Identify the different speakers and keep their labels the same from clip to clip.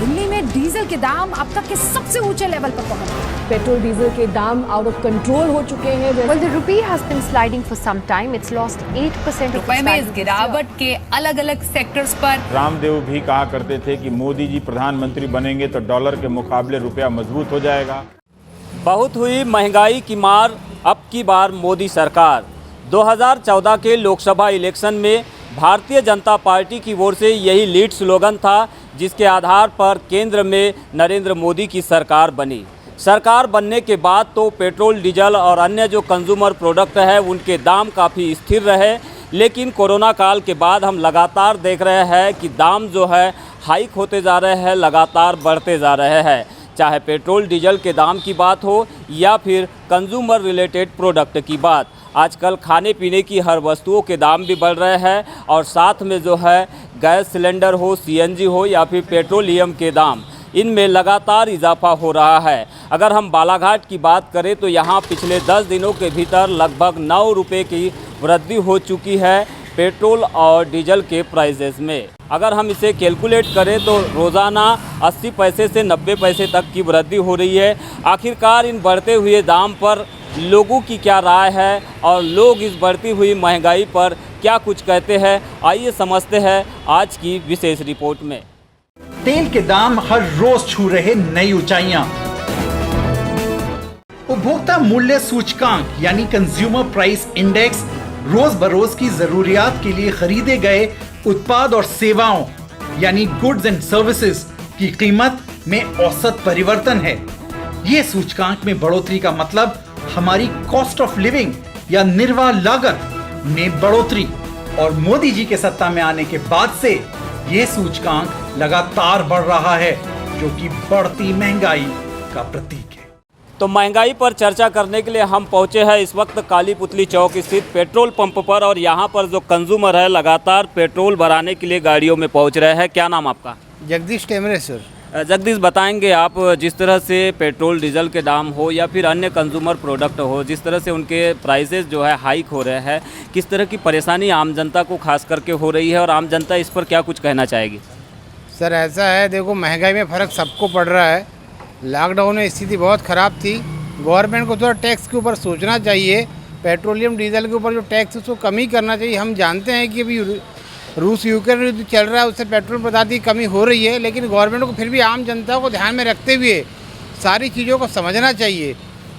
Speaker 1: दिल्ली में डीजल के दाम अब तक के सबसे ऊंचे लेवल पर पहुंच गए।
Speaker 2: पेट्रोल डीजल के दाम आउट ऑफ कंट्रोल हो चुके हैं।
Speaker 3: Well, the rupee has been sliding for some time. It's lost 8% of
Speaker 1: रुपए
Speaker 3: its
Speaker 1: में
Speaker 3: value
Speaker 1: इस
Speaker 3: this
Speaker 1: गिरावट के अलग अलग सेक्टर्स पर
Speaker 4: रामदेव भी कहा करते थे कि मोदी जी प्रधानमंत्री बनेंगे तो डॉलर के मुकाबले रुपया मजबूत हो जाएगा।
Speaker 5: बहुत हुई महंगाई की मार, अब की बार मोदी सरकार। 2014 के लोकसभा इलेक्शन में भारतीय जनता पार्टी की ओर से यही लीड स्लोगन था, जिसके आधार पर केंद्र में नरेंद्र मोदी की सरकार बनी। सरकार बनने के बाद तो पेट्रोल, डीजल और अन्य जो कंज्यूमर प्रोडक्ट है उनके दाम काफ़ी स्थिर रहे, लेकिन कोरोना काल के बाद हम लगातार देख रहे हैं कि दाम जो है हाइक होते जा रहे हैं, लगातार बढ़ते जा रहे हैं। चाहे पेट्रोल डीजल के दाम की बात हो या फिर कंज्यूमर रिलेटेड प्रोडक्ट की बात, आजकल खाने पीने की हर वस्तुओं के दाम भी बढ़ रहे हैं और साथ में जो है गैस सिलेंडर हो, सीएनजी हो या फिर पेट्रोलियम के दाम, इनमें लगातार इजाफा हो रहा है। अगर हम बालाघाट की बात करें तो यहाँ पिछले 10 दिनों के भीतर लगभग 9 रुपये की वृद्धि हो चुकी है पेट्रोल और डीजल के प्राइसेस में। अगर हम इसे कैलकुलेट करें तो रोज़ाना 80 पैसे से 90 पैसे तक की वृद्धि हो रही है। आखिरकार इन बढ़ते हुए दाम पर लोगों की क्या राय है और लोग इस बढ़ती हुई महंगाई पर क्या कुछ कहते हैं, आइए समझते हैं आज की विशेष रिपोर्ट में।
Speaker 6: तेल के दाम हर रोज छू रहे नई ऊंचाइयां। उपभोक्ता मूल्य सूचकांक यानी कंज्यूमर प्राइस इंडेक्स रोज बरोज की जरूरियात के लिए खरीदे गए उत्पाद और सेवाओं यानी गुड्स एंड सर्विसेज की कीमत में औसत परिवर्तन है। ये सूचकांक में बढ़ोतरी का मतलब हमारी कॉस्ट ऑफ लिविंग या निर्वाह लागत में बढ़ोतरी, और मोदी जी के सत्ता में आने के बाद से ये सूचकांक लगातार बढ़ रहा है, जो कि बढ़ती महंगाई का प्रतीक है।
Speaker 5: तो महंगाई पर चर्चा करने के लिए हम पहुंचे हैं इस वक्त काली पुतली चौक स्थित पेट्रोल पंप पर, और यहां पर जो कंज्यूमर है लगातार पेट्रोल भराने के लिए गाड़ियों में पहुंच रहे हैं। क्या नाम आपका?
Speaker 7: जगदीश टेमरे सर।
Speaker 5: जगदीश, बताएंगे आप जिस तरह से पेट्रोल डीजल के दाम हो या फिर अन्य कंज्यूमर प्रोडक्ट हो, जिस तरह से उनके प्राइसेस जो है हाइक हो रहे हैं, किस तरह की परेशानी आम जनता को खास करके हो रही है और आम जनता इस पर क्या कुछ कहना चाहेगी?
Speaker 7: सर ऐसा है, देखो महंगाई में फ़र्क सबको पड़ रहा है। लॉकडाउन में स्थिति बहुत ख़राब थी। गवर्नमेंट को थोड़ा टैक्स के ऊपर सोचना चाहिए। पेट्रोलियम डीजल के ऊपर जो टैक्स है उसको कमी करना चाहिए। हम जानते हैं कि अभी रूस यूक्रेन युद्ध चल रहा है, उससे पेट्रोल पदार्थ की कमी हो रही है, लेकिन गवर्नमेंट को फिर भी आम जनता को ध्यान में रखते हुए सारी चीज़ों को समझना चाहिए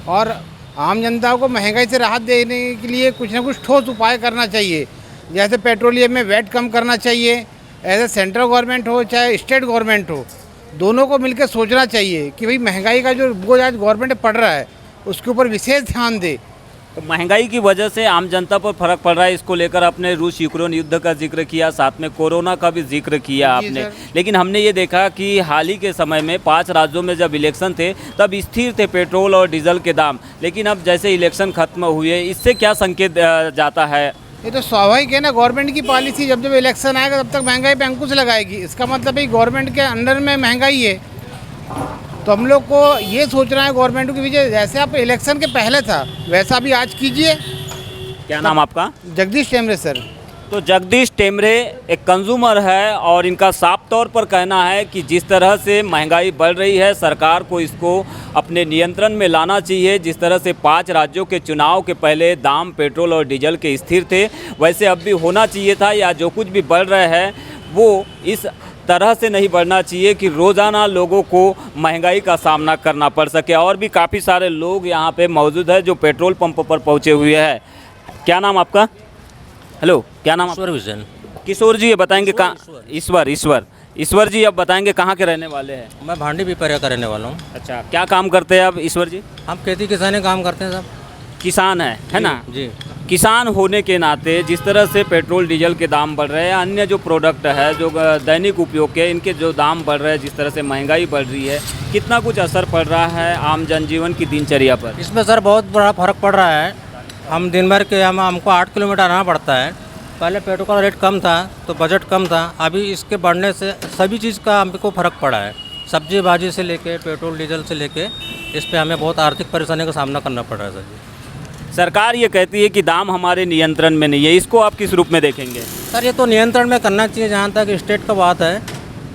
Speaker 7: और आम जनता को महंगाई से राहत देने के लिए कुछ ना कुछ ठोस उपाय करना चाहिए। जैसे पेट्रोलियम में वैट कम करना चाहिए। ऐसे सेंट्रल गवर्नमेंट हो चाहे स्टेट गवर्नमेंट हो, दोनों को मिलकर सोचना चाहिए कि भाई महंगाई का जो बोझ आज गवर्नमेंट पड़ रहा है उसके ऊपर विशेष ध्यान दे।
Speaker 5: तो महंगाई की वजह से आम जनता पर फर्क पड़ रहा है, इसको लेकर आपने रूस यूक्रेन युद्ध का जिक्र किया, साथ में कोरोना का भी जिक्र किया आपने। लेकिन हमने ये देखा कि हाल ही के समय में 5 राज्यों में जब इलेक्शन थे तब स्थिर थे पेट्रोल और डीजल के दाम, लेकिन अब जैसे इलेक्शन खत्म हुए, इससे क्या संकेत जाता है?
Speaker 7: ये तो स्वाभाविक है ना, गवर्नमेंट की पॉलिसी जब जब इलेक्शन आएगा तब तक महंगाई पे अंकुश लगाएगी। इसका मतलब है गवर्नमेंट के अंडर में महंगाई है। तो हम लोग को ये सोचना है गवर्नमेंट की वजह, जैसे आप इलेक्शन के पहले था वैसा भी आज कीजिए।
Speaker 5: क्या नाम आपका?
Speaker 7: जगदीश टेमरे सर।
Speaker 5: तो जगदीश टेमरे एक कंज्यूमर है और इनका साफ तौर पर कहना है कि जिस तरह से महंगाई बढ़ रही है, सरकार को इसको अपने नियंत्रण में लाना चाहिए। जिस तरह से 5 राज्यों के चुनाव के पहले दाम पेट्रोल और डीजल के स्थिर थे, वैसे अब भी होना चाहिए था, या जो कुछ भी बढ़ रहे हैं वो इस तरह से नहीं बढ़ना चाहिए कि रोज़ाना लोगों को महंगाई का सामना करना पड़ सके। और भी काफ़ी सारे लोग यहाँ पे मौजूद हैं जो पेट्रोल पंप पर पहुँचे हुए हैं। क्या नाम आपका? हेलो, क्या नाम?
Speaker 8: ईश्वर विजन।
Speaker 5: किशोर जी, ये बताएंगे कहाँ? ईश्वर जी, अब बताएंगे कहाँ के रहने वाले हैं?
Speaker 8: मैं भांडी पिपरिया का रहने वाला हूँ।
Speaker 5: अच्छा, क्या काम करते हैं आप ईश्वर जी?
Speaker 8: हम खेती किसानी काम करते हैं। सब
Speaker 5: किसान है ना?
Speaker 8: जी।
Speaker 5: किसान होने के नाते जिस तरह से पेट्रोल डीजल के दाम बढ़ रहे हैं, अन्य जो प्रोडक्ट है जो दैनिक उपयोग के, इनके जो दाम बढ़ रहे हैं, जिस तरह से महंगाई बढ़ रही है, कितना कुछ असर पड़ रहा है आम जनजीवन की दिनचर्या पर?
Speaker 8: इसमें सर बहुत बड़ा फर्क पड़ रहा है। हम दिन भर के हमको 8 किलोमीटर आना पड़ता है। पहले पेट्रोल का रेट कम था तो बजट कम था, अभी इसके बढ़ने से सभी चीज़ का हमको फ़र्क पड़ा है। सब्जी भाजी से लेके पेट्रोल डीजल से लेके इस पे हमें बहुत आर्थिक परेशानी का सामना करना पड़ रहा है सर जी।
Speaker 5: सरकार ये कहती है कि दाम हमारे नियंत्रण में नहीं है, इसको आप किस रूप में देखेंगे?
Speaker 8: सर ये तो नियंत्रण में करना चाहिए। जहाँ तक स्टेट का बात है,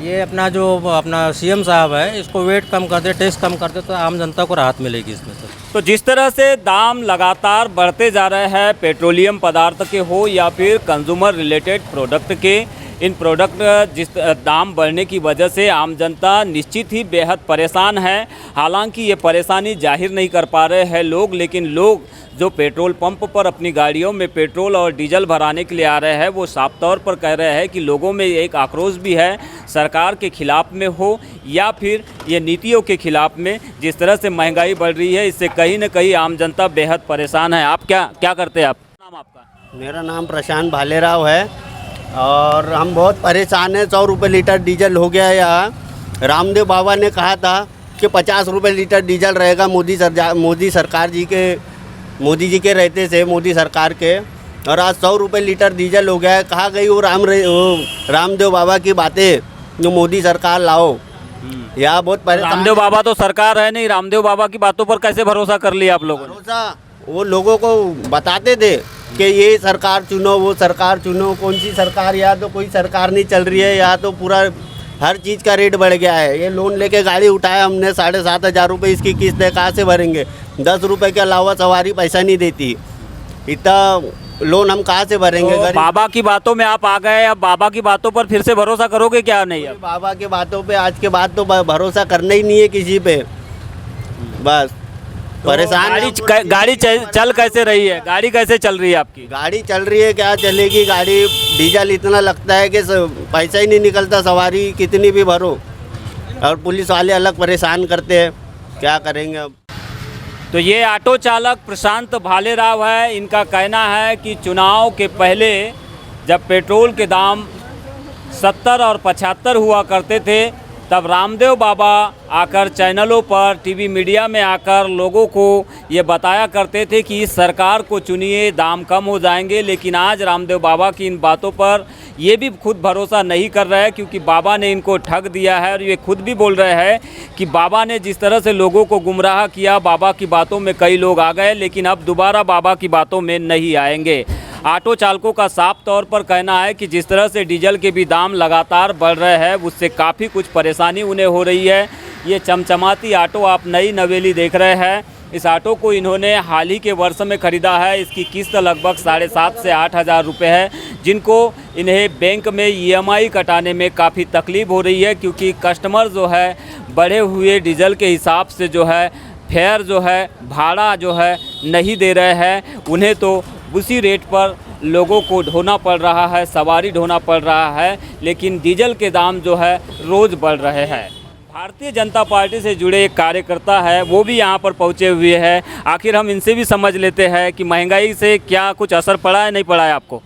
Speaker 8: ये अपना जो अपना सीएम साहब है, इसको वेट कम कर दे, टैक्स कम कर दे, तो आम जनता को राहत मिलेगी इसमें से।
Speaker 5: तो जिस तरह से दाम लगातार बढ़ते जा रहे हैं, पेट्रोलियम पदार्थ के हो या फिर कंज्यूमर रिलेटेड प्रोडक्ट के, इन प्रोडक्ट जिस दाम बढ़ने की वजह से आम जनता निश्चित ही बेहद परेशान है। हालांकि ये परेशानी जाहिर नहीं कर पा रहे हैं लोग, लेकिन लोग जो पेट्रोल पंप पर अपनी गाड़ियों में पेट्रोल और डीजल भराने के लिए आ रहे हैं, वो साफ तौर पर कह रहे हैं कि लोगों में एक आक्रोश भी है, सरकार के खिलाफ में हो या फिर ये नीतियों के खिलाफ में। जिस तरह से महंगाई बढ़ रही है, इससे कहीं ना कहीं आम जनता बेहद परेशान है। आप क्या करते हैं? आप नाम आपका?
Speaker 9: मेरा नाम प्रशांत भालेराव है और हम बहुत परेशान हैं। 100 रुपये लीटर डीजल हो गया यहाँ। रामदेव बाबा ने कहा था कि 50 रुपये लीटर डीजल रहेगा मोदी जी के रहते से, मोदी सरकार के, और आज 100 रुपये लीटर डीजल हो गया है। कहाँ गई वो रामदेव बाबा की बातें जो मोदी सरकार लाओ? यहाँ बहुत परेशान।
Speaker 5: रामदेव बाबा तो सरकार है नहीं, रामदेव बाबा की बातों पर कैसे भरोसा कर लिया आप लोगों ने?
Speaker 9: भरोसा वो लोगों को बताते थे कि ये सरकार चुनो, वो सरकार चुनो। कौन सी सरकार? या तो कोई सरकार नहीं चल रही है, या तो पूरा हर चीज़ का रेट बढ़ गया है। ये लोन लेके गाड़ी उठाया हमने, 7,500 रुपये इसकी किस्त है, कहाँ से भरेंगे? 10 रुपये के अलावा सवारी पैसा नहीं देती। इतना लोन हम कहाँ से भरेंगे?
Speaker 5: तो बाबा की बातों में आप आ गए, अब बाबा की बातों पर फिर से भरोसा करोगे क्या? नहीं, अब
Speaker 9: बाबा की बातों पे आज के बाद तो भरोसा करना ही नहीं है किसी पे। बस परेशान।
Speaker 5: गाड़ी चल कैसे रही है? गाड़ी कैसे चल रही है आपकी?
Speaker 9: गाड़ी चल रही है, क्या चलेगी गाड़ी? डीजल इतना लगता है कि पैसा ही नहीं निकलता, सवारी कितनी भी भरो, और पुलिस वाले अलग परेशान करते हैं। क्या करेंगे अब?
Speaker 5: तो ये ऑटो चालक प्रशांत भालेराव है। इनका कहना है कि चुनाव के पहले जब पेट्रोल के दाम 70 और 75 हुआ करते थे, तब रामदेव बाबा आकर चैनलों पर, टीवी मीडिया में आकर लोगों को ये बताया करते थे कि इस सरकार को चुनिए, दाम कम हो जाएंगे। लेकिन आज रामदेव बाबा की इन बातों पर ये भी खुद भरोसा नहीं कर रहे हैं, क्योंकि बाबा ने इनको ठग दिया है। और ये खुद भी बोल रहे हैं कि बाबा ने जिस तरह से लोगों को गुमराह किया, बाबा की बातों में कई लोग आ गए, लेकिन अब दोबारा बाबा की बातों में नहीं आएंगे। ऑटो चालकों का साफ तौर पर कहना है कि जिस तरह से डीजल के भी दाम लगातार बढ़ रहे हैं, उससे काफ़ी कुछ परेशानी उन्हें हो रही है। ये चमचमाती ऑटो आप नई नवेली देख रहे हैं। इस ऑटो को इन्होंने हाल ही के वर्ष में ख़रीदा है। इसकी किस्त लगभग 7,500 से 8,000 रुपये है, जिनको इन्हें बैंक में EMI कटाने में काफ़ी तकलीफ़ हो रही है, क्योंकि कस्टमर जो है बढ़े हुए डीजल के हिसाब से जो है फेयर जो है भाड़ा जो है नहीं दे रहे हैं। उन्हें तो उसी रेट पर लोगों को ढोना पड़ रहा है, सवारी ढोना पड़ रहा है, लेकिन डीजल के दाम जो है रोज़ बढ़ रहे हैं। भारतीय जनता पार्टी से जुड़े एक कार्यकर्ता है, वो भी यहाँ पर पहुँचे हुए हैं। आखिर हम इनसे भी समझ लेते हैं कि महंगाई से क्या कुछ असर पड़ा है, नहीं पड़ा है आपको?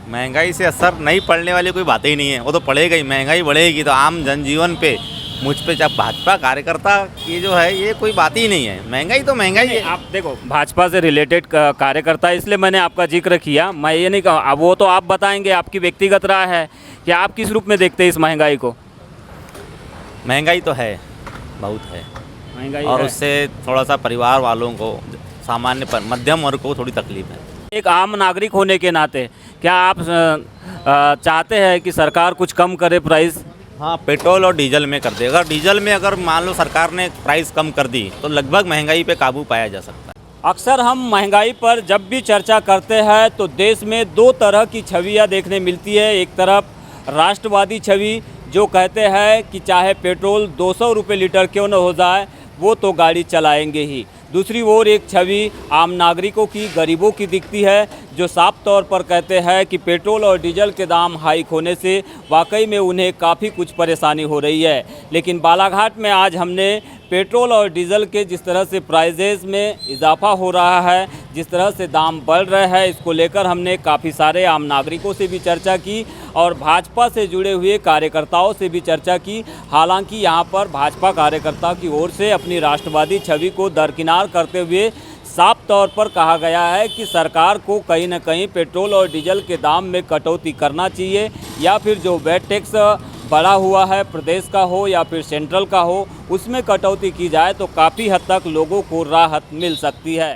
Speaker 10: महंगाई से असर नहीं पड़ने वाली कोई बात ही नहीं है, वो तो पड़ेगा ही। महंगाई बढ़ेगी तो आम जनजीवन पे, मुझ पे, जब भाजपा कार्यकर्ता ये जो है, ये कोई बात ही नहीं है। महंगाई तो महंगाई है।
Speaker 5: आप देखो, भाजपा से रिलेटेड कार्यकर्ता, इसलिए मैंने आपका जिक्र किया। मैं ये नहीं कहा, अब वो तो आप बताएंगे, आपकी व्यक्तिगत राय है कि आप किस रूप में देखते हैं इस महंगाई को?
Speaker 10: महंगाई तो है, बहुत है
Speaker 5: महंगाई,
Speaker 10: और
Speaker 5: है।
Speaker 10: उससे थोड़ा सा परिवार वालों को, सामान्य पर मध्यम वर्ग को थोड़ी तकलीफ है।
Speaker 5: एक आम नागरिक होने के नाते क्या आप चाहते हैं कि सरकार कुछ कम करे प्राइस?
Speaker 10: हाँ, पेट्रोल और डीजल में कर दे। अगर डीजल में अगर मान लो सरकार ने प्राइस कम कर दी, तो लगभग महंगाई पे काबू पाया जा सकता है।
Speaker 5: अक्सर हम महंगाई पर जब भी चर्चा करते हैं तो देश में दो तरह की छवियाँ देखने मिलती है। एक तरफ राष्ट्रवादी छवि, जो कहते हैं कि चाहे पेट्रोल 200 रुपये लीटर क्यों न हो जाए, वो तो गाड़ी चलाएंगे ही। दूसरी ओर एक छवि आम नागरिकों की, गरीबों की दिखती है, जो साफ तौर पर कहते हैं कि पेट्रोल और डीजल के दाम हाइक होने से वाकई में उन्हें काफ़ी कुछ परेशानी हो रही है। लेकिन बालाघाट में आज हमने पेट्रोल और डीजल के जिस तरह से प्राइजेस में इजाफा हो रहा है, जिस तरह से दाम बढ़ रहे हैं, इसको लेकर हमने काफ़ी सारे आम नागरिकों से भी चर्चा की और भाजपा से जुड़े हुए कार्यकर्ताओं से भी चर्चा की। हालांकि यहाँ पर भाजपा कार्यकर्ता की ओर से अपनी राष्ट्रवादी छवि को दरकिनार करते हुए साफ तौर पर कहा गया है कि सरकार को कहीं न कहीं पेट्रोल और डीजल के दाम में कटौती करना चाहिए, या फिर जो वैट टैक्स बढ़ा हुआ है, प्रदेश का हो या फिर सेंट्रल का हो, उसमें कटौती की जाए तो काफ़ी हद तक लोगों को राहत मिल सकती है।